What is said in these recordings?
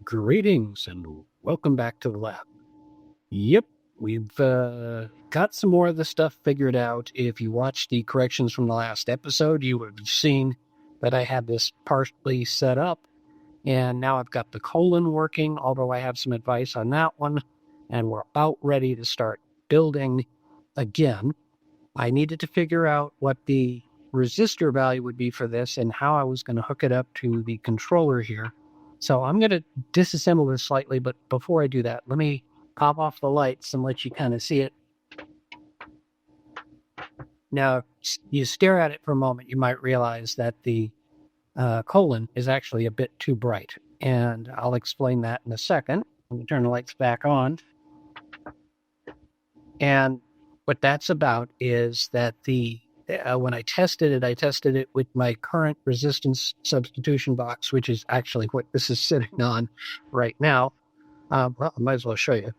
Greetings and welcome back to the lab. Yep, we've got some more of the stuff figured out. If you watched the corrections from the last episode, you would have seen that I had this partially set up, and now I've got the colon working, although I have some advice on that one, and we're about ready to start building again. I needed to figure out what the resistor value would be for this and how I was going to hook it up to the controller here. So I'm going to disassemble this slightly, but before I do that, let me pop off the lights and let you kind of see it. Now, you stare at it for a moment, you might realize that the colon is actually a bit too bright, and I'll explain that in a second. Let me turn the lights back on. And what that's about is that when I tested it with my current resistance substitution box, which is actually what this is sitting on right now. Well, I might as well show you.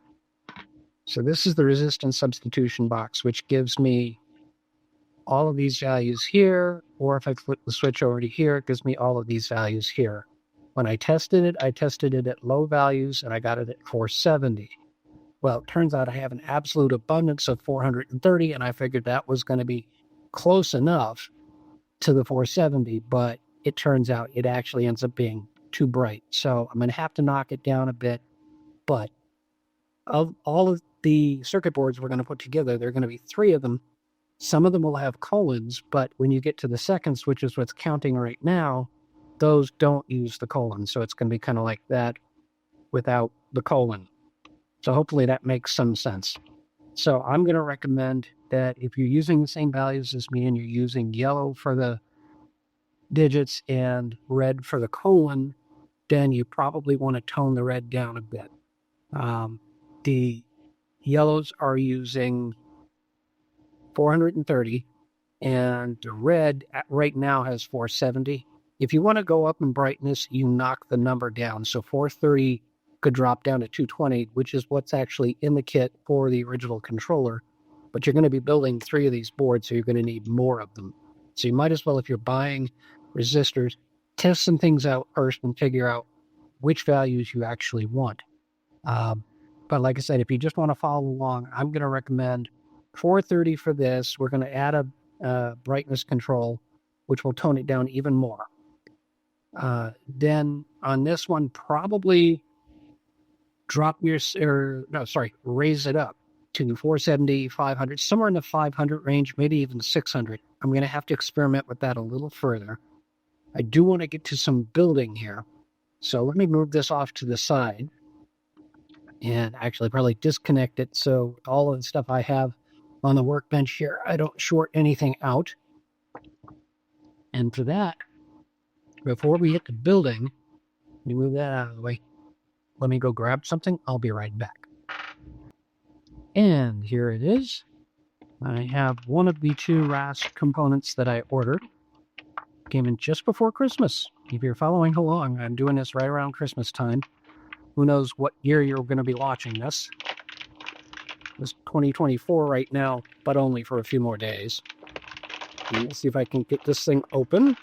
So this is the resistance substitution box, which gives me all of these values here, or if I flip the switch over to here, it gives me all of these values here. When I tested it at low values, and I got it at 470. Well, it turns out I have an absolute abundance of 430, and I figured that was going to be close enough to the 470, but it turns out it actually ends up being too bright. So I'm going to have to knock it down a bit. But of all of the circuit boards we're going to put together, there are going to be 3 of them. Some of them will have colons, but when you get to the seconds, which is what's counting right now, those don't use the colon. So it's going to be kind of like that without the colon. So hopefully that makes some sense. So I'm going to recommend that if you're using the same values as me and you're using yellow for the digits and red for the colon, then you probably want to tone the red down a bit. The yellows are using 430, and the red right now has 470. If you want to go up in brightness, you knock the number down. So 430 could drop down to 220, which is what's actually in the kit for the original controller. But you're going to be building 3 of these boards, so you're going to need more of them. So you might as well, if you're buying resistors, test some things out first and figure out which values you actually want. But like I said, if you just want to follow along, I'm going to recommend 430 for this. We're going to add a brightness control, which will tone it down even more. Then on this one, probably raise it up to 470, 500, somewhere in the 500 range, maybe even 600. I'm going to have to experiment with that a little further. I do want to get to some building here. So let me move this off to the side and actually probably disconnect it so all of the stuff I have on the workbench here, I don't short anything out. And for that, before we hit the building, let me move that out of the way. Let me go grab something. I'll be right back. And here it is. I have one of the 2 RAS components that I ordered. Came in just before Christmas. If you're following along, I'm doing this right around Christmas time. Who knows what year you're going to be watching this. It's 2024 right now, but only for a few more days. Let's see if I can get this thing open.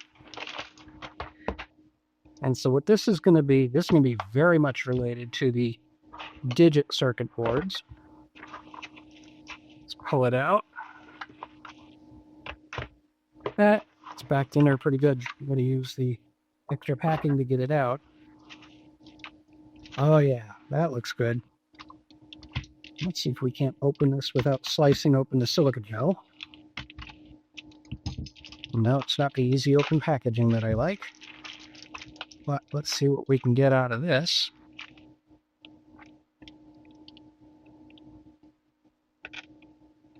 And so what this is going to be very much related to the digit circuit boards. Let's pull it out. It's backed in there pretty good. I'm going to use the extra packing to get it out. Oh yeah, that looks good. Let's see if we can't open this without slicing open the silica gel. No, it's not the easy open packaging that I like. But let's see what we can get out of this.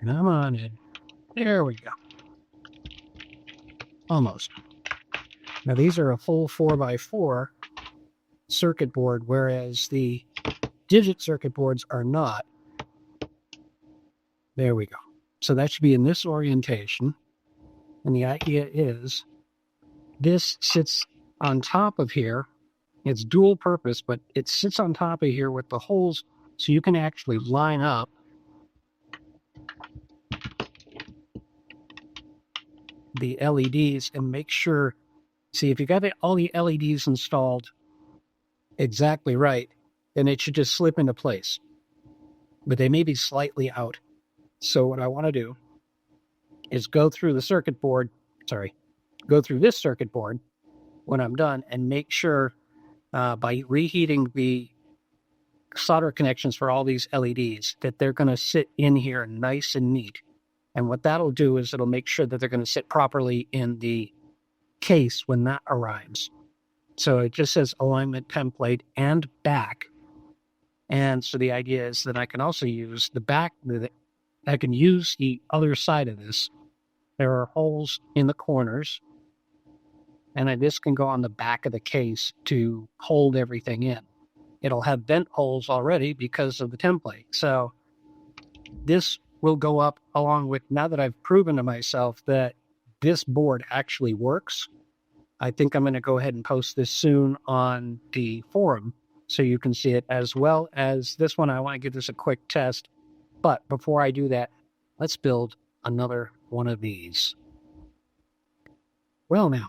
Come on in. There we go. Almost. Now these are a full 4x4 circuit board, whereas the digit circuit boards are not. There we go. So that should be in this orientation. And the idea is this sits on top of here. It's dual purpose, but it sits on top of here with the holes so you can actually line up the LEDs and make sure. See, if you got all the LEDs installed Exactly right. And it should just slip into place. But they may be slightly out. So what I want to do is go through this circuit board when I'm done and make sure by reheating the solder connections for all these LEDs that they're going to sit in here nice and neat. And what that'll do is it'll make sure that they're going to sit properly in the case when that arrives. So it just says alignment template and back. And so the idea is that I can also use the back, I can use the other side of this. There are holes in the corners, and this can go on the back of the case to hold everything in. It'll have vent holes already because of the template. So this will go up along with, now that I've proven to myself that this board actually works, I think I'm going to go ahead and post this soon on the forum so you can see it, as well as this one. I want to give this a quick test. But before I do that, let's build another one of these. Well, now,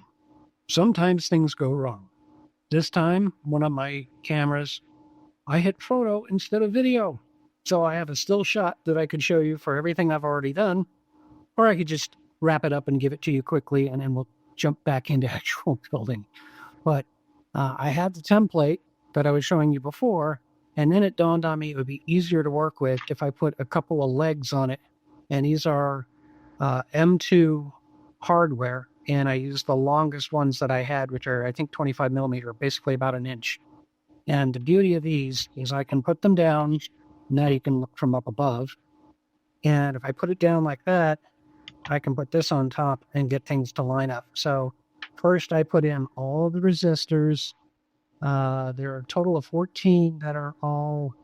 sometimes things go wrong. This time, one of my cameras, I hit photo instead of video. So I have a still shot that I could show you for everything I've already done, or I could just wrap it up and give it to you quickly, and then we'll jump back into actual building. But I had the template that I was showing you before, and then it dawned on me it would be easier to work with if I put a couple of legs on it. And these are M2 hardware, and I used the longest ones that I had, which are, I think, 25 millimeter, basically about an inch. And the beauty of these is I can put them down. Now you can look from up above. And if I put it down like that, I can put this on top and get things to line up. So first I put in all the resistors. There are a total of 14 that are all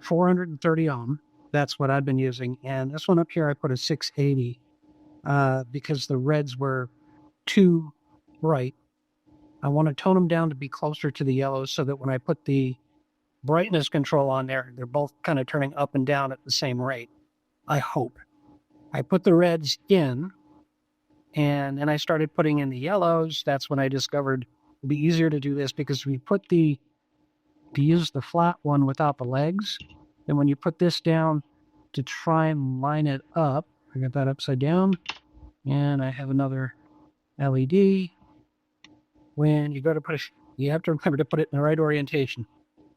430 ohm. That's what I've been using. And this one up here, I put a 680 because the reds were too bright. I want to tone them down to be closer to the yellows so that when I put the brightness control on there, they're both kind of turning up and down at the same rate. I hope. I put the reds in, and then I started putting in the yellows. That's when I discovered it'd be easier to do this because we put to use the flat one without the legs. And when you put this down to try and line it up, I got that upside down, and I have another LED. When you go to put it, you have to remember to put it in the right orientation.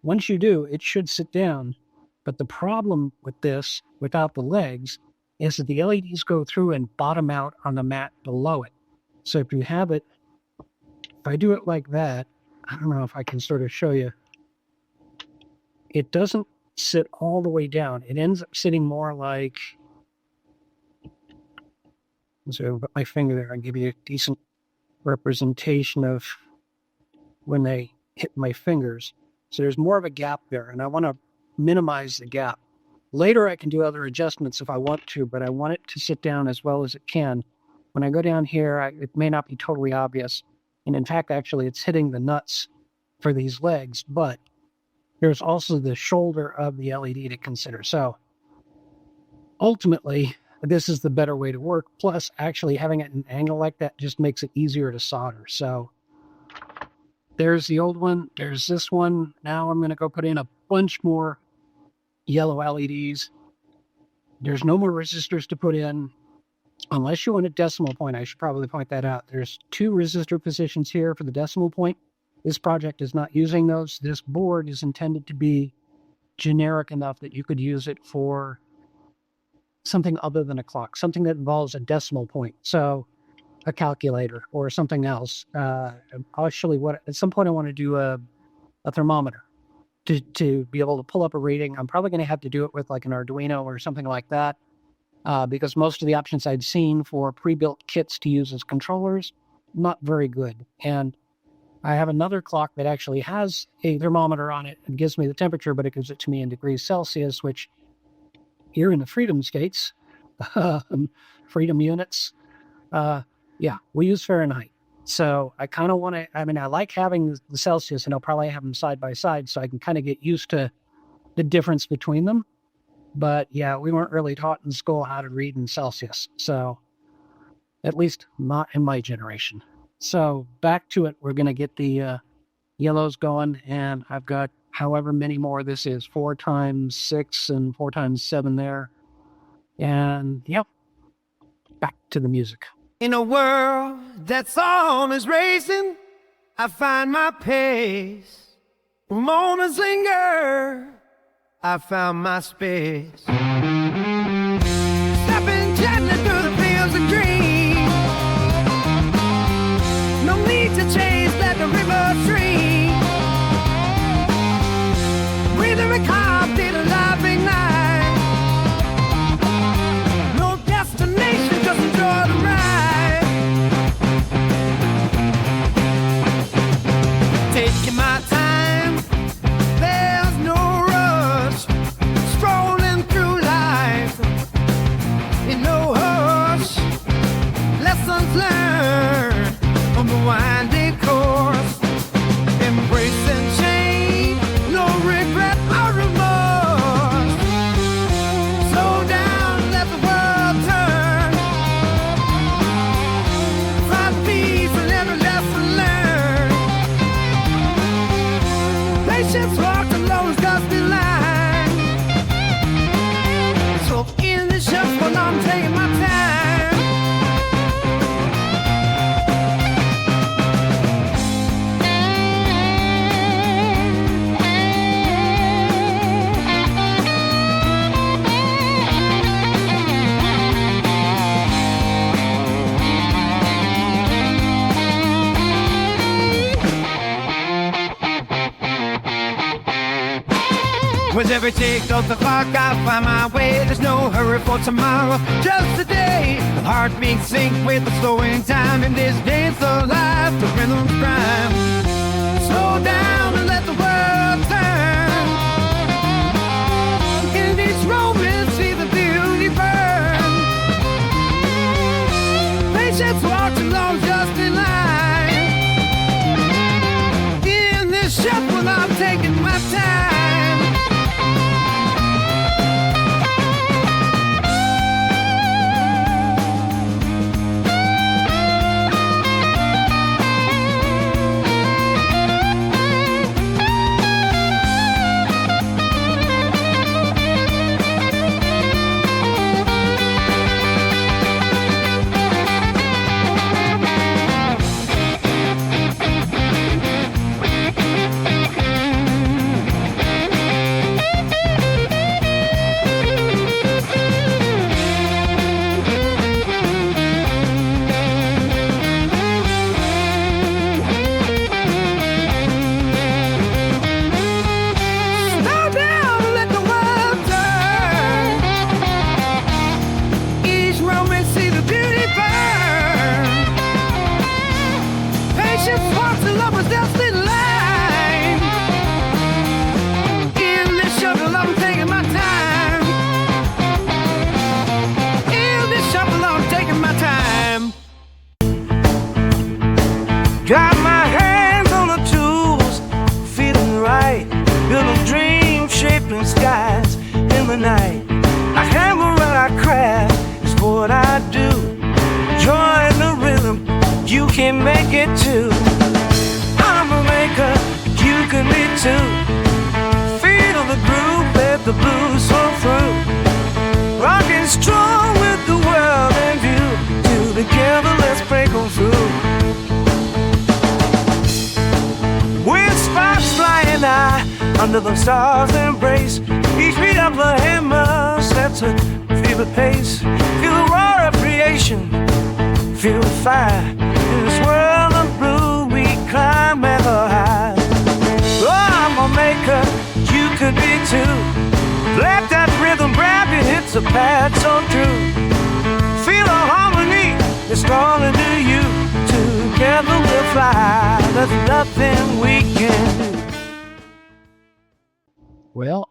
Once you do, it should sit down. But the problem with this, without the legs, is that the LEDs go through and bottom out on the mat below it. So if you have it, if I do it like that, I don't know if I can sort of show you. It doesn't sit all the way down. It ends up sitting more like, so I'll put my finger there and give you a decent representation of when they hit my fingers. So there's more of a gap there, and I want to minimize the gap. Later, I can do other adjustments if I want to, but I want it to sit down as well as it can. When I go down here, it may not be totally obvious. And in fact, actually, it's hitting the nuts for these legs, but there's also the shoulder of the LED to consider. So ultimately, this is the better way to work. Plus, actually having it at an angle like that just makes it easier to solder. So there's the old one. There's this one. Now I'm going to go put in a bunch more yellow LEDs. There's no more resistors to put in unless you want a decimal point. I should probably point that out. There's 2 resistor positions here for the decimal point. This project is not using those. This board is intended to be generic enough that you could use it for something other than a clock, something that involves a decimal point. So a calculator or something else. Actually, at some point I want to do a thermometer to be able to pull up a reading. I'm probably going to have to do it with like an Arduino or something like that, because most of the options I'd seen for pre-built kits to use as controllers, not very good. And I have another clock that actually has a thermometer on it and gives me the temperature, but it gives it to me in degrees Celsius, which here in the Freedom States, Freedom units, yeah, we use Fahrenheit. So I kind of want to, I like having the Celsius, and I'll probably have them side by side so I can kind of get used to the difference between them. But yeah, we weren't really taught in school how to read in Celsius. So at least not in my generation. So back to it, we're going to get the yellow's going, and I've got however many more this is, 4 times 6 and 4 times 7 there. And yep, back to the music. In a world that's always racing, I find my pace. Moments linger, I found my space. Stepping gently through the fields of green. No need to chase like a river stream. Breathing a calm, did a life ignite. No destination, just enjoy the ride. Taking my time, there's no rush. Strolling through life in no hush. Lessons learned on the winding course. Embracing change, no regret or remorse. Slow down, let the world turn. Find peace in every lesson learned. Patience walked along dusty line. So in the shuffle, I'm taking my time. With every tick of the clock, I find my way. There's no hurry for tomorrow, just today. The heartbeat sync with the slowing time. In this dance of life, the rhythm's prime. Slow down and let the world turn. In each moment, see the beauty burn. Patience walks along just in line. In this shuffle, I'm taking my time. Got my hands on the tools, feeling right. Build a dream shaping skies in the night. I hammer and I craft, it's what I do. Join the rhythm, you can make it too. I'm a maker, you can be too. Feel the groove, let the blues flow through. Rocking strong with the world in view. Two together, let's break on through. With sparks flying high under the stars' embrace. Each beat of the hammer sets a fever pace. Feel the roar of creation, feel the fire. In this world of blue, we climb ever high. Oh, I'm a maker, you could be too. Let that rhythm grab you, it's a path so true. Feel the harmony, it's calling to you. Together we'll fly, there's nothing we can do. Well,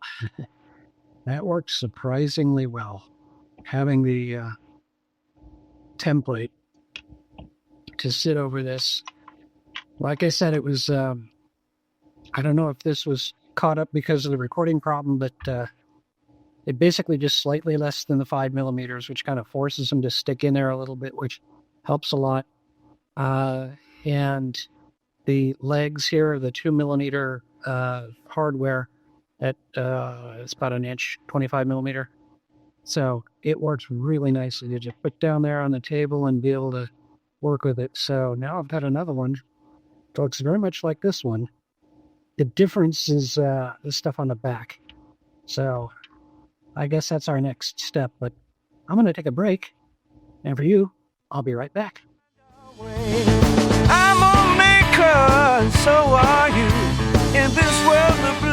that worked surprisingly well. Having the template to sit over this. Like I said, it was, I don't know if this was caught up because of the recording problem, but it basically just slightly less than the 5 millimeters, which kind of forces them to stick in there a little bit, which helps a lot. And The legs here are the 2mm hardware at it's about an inch, 25mm. So it works really nicely to just put down there on the table and be able to work with it. So now I've got another one. It looks very much like this one. The difference is the stuff on the back. So I guess that's our next step, but I'm going to take a break. And for you, I'll be right back. I'm a maker, so are you. In this world of